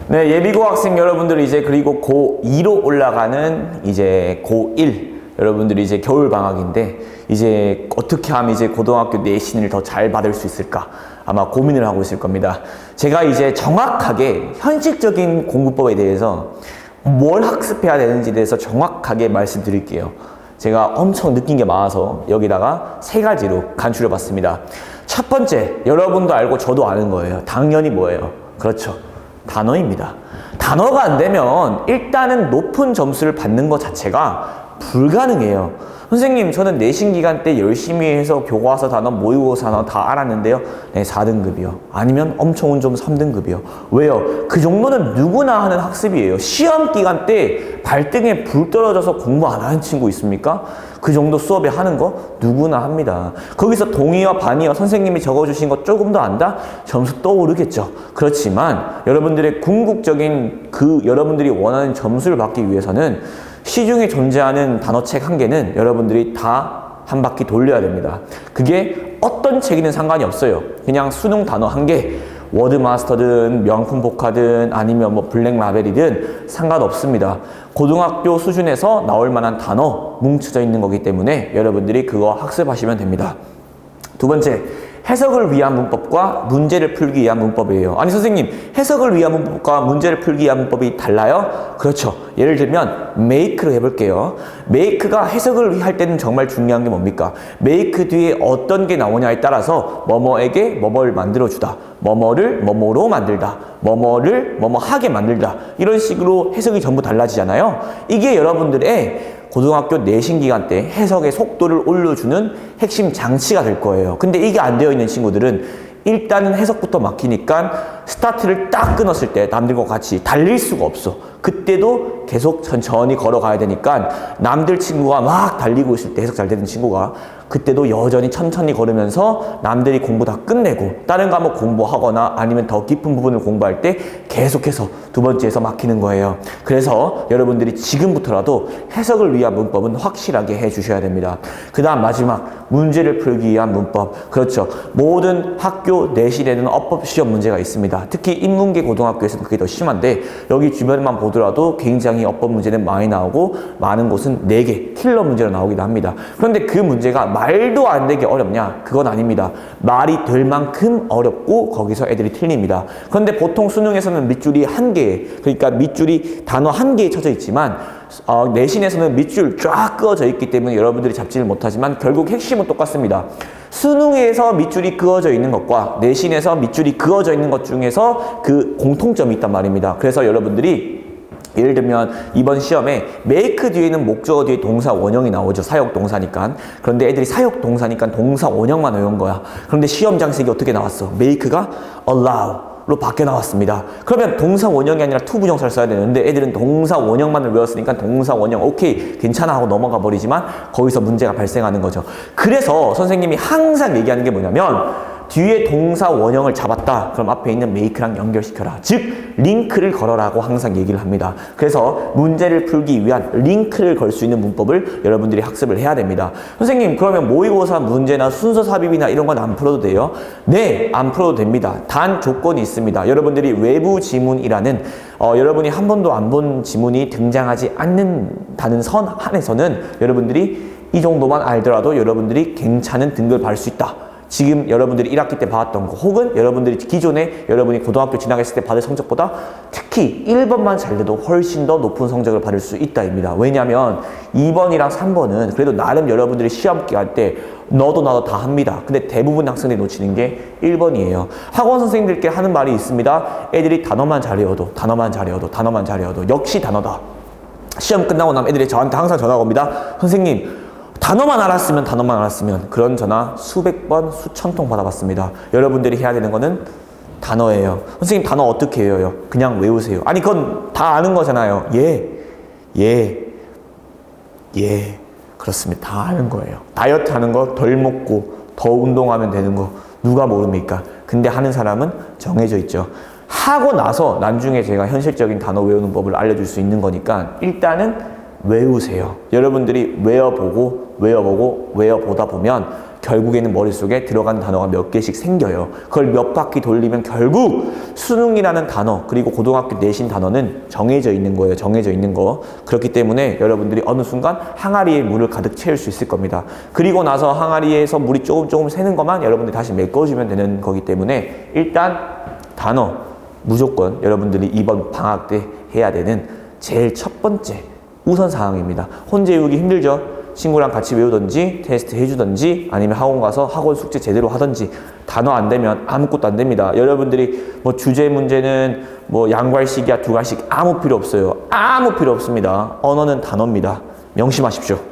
네, 예비고 학생 여러분들 이제 그리고 고2로 올라가는 이제 고1 여러분들이 이제 겨울 방학인데 이제 어떻게 하면 이제 고등학교 내신을 더 잘 받을 수 있을까 아마 고민을 하고 있을 겁니다. 제가 이제 정확하게 현실적인 공부법에 대해서 뭘 학습해야 되는지에 대해서 정확하게 말씀드릴게요. 제가 엄청 느낀 게 많아서 여기다가 3가지로 간추려 봤습니다. 첫 번째, 여러분도 알고 저도 아는 거예요. 당연히 뭐예요? 그렇죠. 단어입니다. 단어가 안 되면 일단은 높은 점수를 받는 것 자체가 불가능해요. 선생님, 저는 내신 기간 때 열심히 해서 교과서 단어, 모의고사 단어 다 알았는데요. 네, 4등급이요. 아니면 엄청 운 좀 3등급이요. 왜요? 그 정도는 누구나 하는 학습이에요. 시험 기간 때 발등에 불 떨어져서 공부 안 하는 친구 있습니까? 그 정도 수업에 하는 거 누구나 합니다. 거기서 동의와 반의와 선생님이 적어주신 거 조금 더 안다? 점수 떠오르겠죠. 그렇지만 여러분들의 궁극적인 여러분들이 원하는 점수를 받기 위해서는 시중에 존재하는 단어책 1개는 여러분들이 다 한 바퀴 돌려야 됩니다. 그게 어떤 책이든 상관이 없어요. 그냥 수능 단어 1개, 워드마스터든 명품 복화든 아니면 뭐 블랙라벨이든 상관없습니다. 고등학교 수준에서 나올 만한 단어 뭉쳐져 있는 거기 때문에 여러분들이 그거 학습하시면 됩니다. 두 번째, 해석을 위한 문법과 문제를 풀기 위한 문법이에요. 아니 선생님, 해석을 위한 문법과 문제를 풀기 위한 문법이 달라요? 그렇죠. 예를 들면 make를 해볼게요. make가 해석을 할 때는 정말 중요한 게 뭡니까? make 뒤에 어떤 게 나오냐에 따라서 뭐뭐에게 뭐뭐를 만들어주다, 뭐뭐를 뭐뭐로 만들다, 뭐뭐를 뭐뭐하게 만들다, 이런 식으로 해석이 전부 달라지잖아요. 이게 여러분들의 고등학교 내신 기간 때 해석의 속도를 올려주는 핵심 장치가 될 거예요. 근데 이게 안 되어 있는 친구들은 일단은 해석부터 막히니까 스타트를 딱 끊었을 때 남들과 같이 달릴 수가 없어. 그때도 계속 천천히 걸어가야 되니까 남들 친구가 막 달리고 있을 때 해석 잘 되는 친구가 그때도 여전히 천천히 걸으면서 남들이 공부 다 끝내고 다른 과목 공부하거나 아니면 더 깊은 부분을 공부할 때 계속해서 두 번째에서 막히는 거예요. 그래서 여러분들이 지금부터라도 해석을 위한 문법은 확실하게 해주셔야 됩니다. 그 다음 마지막, 문제를 풀기 위한 문법. 그렇죠. 모든 학교 내신에는 어법시험 문제가 있습니다. 특히 인문계 고등학교에서는 그게 더 심한데 여기 주변만 보더라도 굉장히 어법 문제는 많이 나오고 많은 곳은 4개 킬러 문제로 나오기도 합니다. 그런데 그 문제가 말도 안 되게 어렵냐? 그건 아닙니다. 말이 될 만큼 어렵고 거기서 애들이 틀립니다. 그런데 보통 수능에서는 밑줄이 1개, 그러니까 밑줄이 단어 1개에 쳐져 있지만 내신에서는 밑줄 쫙 그어져 있기 때문에 여러분들이 잡지를 못하지만 결국 핵심은 똑같습니다. 수능에서 밑줄이 그어져 있는 것과 내신에서 밑줄이 그어져 있는 것 중에서 그 공통점이 있단 말입니다. 그래서 여러분들이 예를 들면 이번 시험에 make 뒤에는 목적어 뒤에 동사 원형이 나오죠. 사역 동사니까. 그런데 애들이 사역 동사니까 동사 원형만 외운 거야. 그런데 시험 장식이 어떻게 나왔어? make가 allow로 바뀌어 나왔습니다. 그러면 동사 원형이 아니라 투부정사를 써야 되는데 애들은 동사 원형만을 외웠으니까 동사 원형 오케이 괜찮아 하고 넘어가 버리지만 거기서 문제가 발생하는 거죠. 그래서 선생님이 항상 얘기하는 게 뭐냐면 뒤에 동사 원형을 잡았다. 그럼 앞에 있는 make랑 연결시켜라. 즉 링크를 걸어라고 항상 얘기를 합니다. 그래서 문제를 풀기 위한 링크를 걸 수 있는 문법을 여러분들이 학습을 해야 됩니다. 선생님, 그러면 모의고사 문제나 순서 삽입이나 이런 건 안 풀어도 돼요? 네, 안 풀어도 됩니다. 단 조건이 있습니다. 여러분들이 외부 지문이라는 여러분이 한 번도 안 본 지문이 등장하지 않는다는 선 안에서는 여러분들이 이 정도만 알더라도 여러분들이 괜찮은 등급을 받을 수 있다. 지금 여러분들이 1학기 때 받았던 거 혹은 여러분들이 기존에 여러분이 고등학교 지나갔을 때 받을 성적보다 특히 1번만 잘 돼도 훨씬 더 높은 성적을 받을 수 있다입니다. 왜냐하면 2번이랑 3번은 그래도 나름 여러분들이 시험 기간 때 너도 나도 다 합니다. 근데 대부분 학생들이 놓치는 게 1번이에요. 학원 선생님들께 하는 말이 있습니다. 애들이 단어만 잘 외워도 단어만 잘 외워도 단어만 잘 외워도 역시 단어다. 시험 끝나고 나면 애들이 저한테 항상 전화가 옵니다. 선생님, 단어만 알았으면 그런 전화 수백 번, 수천 통 받아봤습니다. 여러분들이 해야 되는 거는 단어예요. 선생님, 단어 어떻게 외워요? 그냥 외우세요. 아니, 그건 다 아는 거잖아요. 예. 그렇습니다. 다 아는 거예요. 다이어트 하는 거, 덜 먹고 더 운동하면 되는 거 누가 모릅니까? 근데 하는 사람은 정해져 있죠. 하고 나서 나중에 제가 현실적인 단어 외우는 법을 알려줄 수 있는 거니까 일단은 외우세요. 여러분들이 외워보다 보면 결국에는 머릿속에 들어간 단어가 몇 개씩 생겨요. 그걸 몇 바퀴 돌리면 결국 수능이라는 단어, 그리고 고등학교 내신 단어는 정해져 있는 거예요. 정해져 있는 거. 그렇기 때문에 여러분들이 어느 순간 항아리에 물을 가득 채울 수 있을 겁니다. 그리고 나서 항아리에서 물이 조금 새는 것만 여러분들이 다시 메꿔주면 되는 거기 때문에 일단 단어 무조건 여러분들이 이번 방학 때 해야 되는 제일 첫 번째 우선사항입니다. 혼자 외우기 힘들죠? 친구랑 같이 외우던지 테스트 해주던지 아니면 학원 가서 학원 숙제 제대로 하던지. 단어 안 되면 아무것도 안 됩니다. 여러분들이 뭐 주제 문제는 뭐 양괄식이야 두괄식 아무 필요 없어요. 아무 필요 없습니다. 언어는 단어입니다. 명심하십시오.